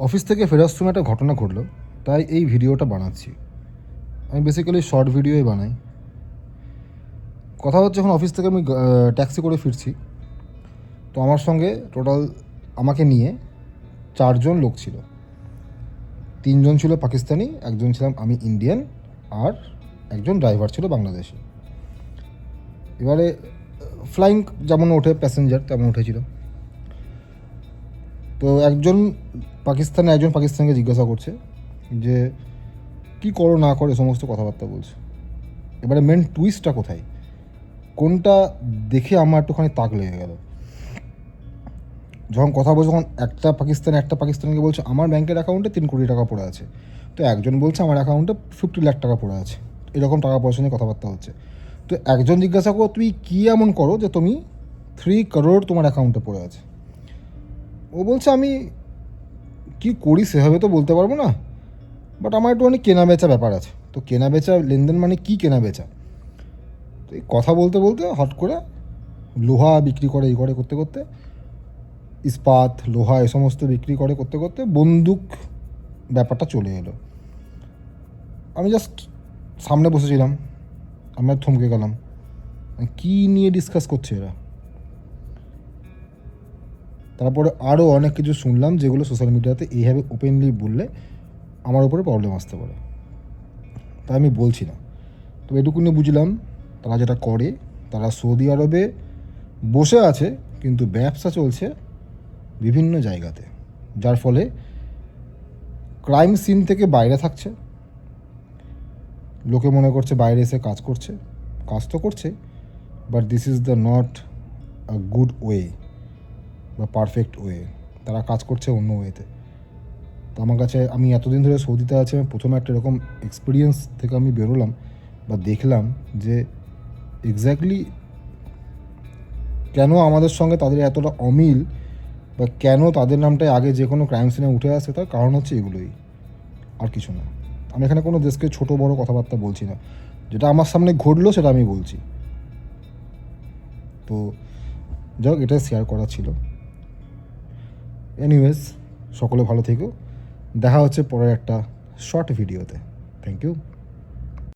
Office থেকে ফেরার সময় একটা ঘটনা ঘটলো, তাই এই ভিডিওটা বানাচ্ছি। আমি বেসিক্যালি শর্ট ভিডিওই বানাই। কথা হচ্ছে, যখন অফিস থেকে আমি ট্যাক্সি করে ফিরছি, তো আমার সঙ্গে টোটাল আমাকে নিয়ে 4জন লোক ছিল। 3জন ছিল পাকিস্তানি, একজন ছিলাম আমি ইন্ডিয়ান, আর একজন ড্রাইভার ছিল বাংলাদেশি। এবারে ফ্লাইং যেমন ওঠে প্যাসেঞ্জার, তেমন উঠেছিল। তো একজন পাকিস্তানকে জিজ্ঞাসা করছে যে কী করো না করে সমস্ত কথাবার্তা বলছে। এবারে মেন টুইস্টটা কোথায়, কোনটা দেখে আমার একটুখানি তাক লেগে গেল। যখন কথা বলছে, যখন একটা পাকিস্তানকে বলছে আমার ব্যাংকের অ্যাকাউন্টে 3 কোটি টাকা পড়ে আছে, তো একজন বলছে আমার অ্যাকাউন্টে 50 লাখ টাকা পড়ে আছে। এরকম টাকা পয়সা নিয়ে কথাবার্তা হচ্ছে। তো একজন জিজ্ঞাসা করো তুমি কী এমন করো যে তুমি 3 করোড় তোমার অ্যাকাউন্টে পড়ে আছে। ও বলছে আমি কি করি সেভাবে তো বলতে পারবো না, বাট আমার একটু অনেক কেনা বেচা ব্যাপার আছে। তো কেনা বেচা লেনদেন মানে কি কেনা বেচা? তো এই কথা বলতে বলতে হট করে লোহা বিক্রি করে করতে করতে, ইস্পাত লোহা এ সমস্ত বিক্রি করতে করতে বন্দুক ব্যাপারটা চলে এলো। আমি জাস্ট সামনে বসেছিলাম, আমি থমকে গেলাম, কী নিয়ে ডিসকাস করছে এরা। তারপরে আরও অনেক কিছু শুনলাম যেগুলো সোশ্যাল মিডিয়াতে এইভাবে ওপেনলি বললে আমার উপরে প্রবলেম আসতে পারে, তাই আমি বলছি না। তবে এটুকুনি বুঝলাম তারা যেটা করে, তারা সৌদি আরবে বসে আছে কিন্তু ব্যবসা চলছে বিভিন্ন জায়গাতে, যার ফলে ক্রাইম সিন থেকে বাইরে থাকছে। লোকে মনে করছে বাইরে এসে কাজ করছে, কাজ তো করছে, but this is the not a good way বা পারফেক্ট ওয়ে। তারা কাজ করছে অন্য ওয়েতে। তো আমার কাছে, আমি এতদিন ধরে সৌদিতে আছি, আমি প্রথমে একটা এরকম এক্সপিরিয়েন্স থেকে আমি বেরোলাম বা দেখলাম যে এক্স্যাক্টলি কেন আমাদের সঙ্গে তাদের এতটা অমিল, বা কেন তাদের নামটায় আগে যে কোনো ক্রাইম সিনে উঠে আসে। তার কারণ হচ্ছে এগুলোই, আর কিছু না। আমি এখানে কোনো দেশকে ছোট বড় কথাবার্তা বলছি না, যেটা আমার সামনে ঘটলো সেটা আমি বলছি। তো যাই হোক, এটা শেয়ার করা ছিল। এনিওয়েজ, সকলে ভালো থেকো, দেখা হচ্ছে পরের একটা শর্ট ভিডিওতে। Thank you.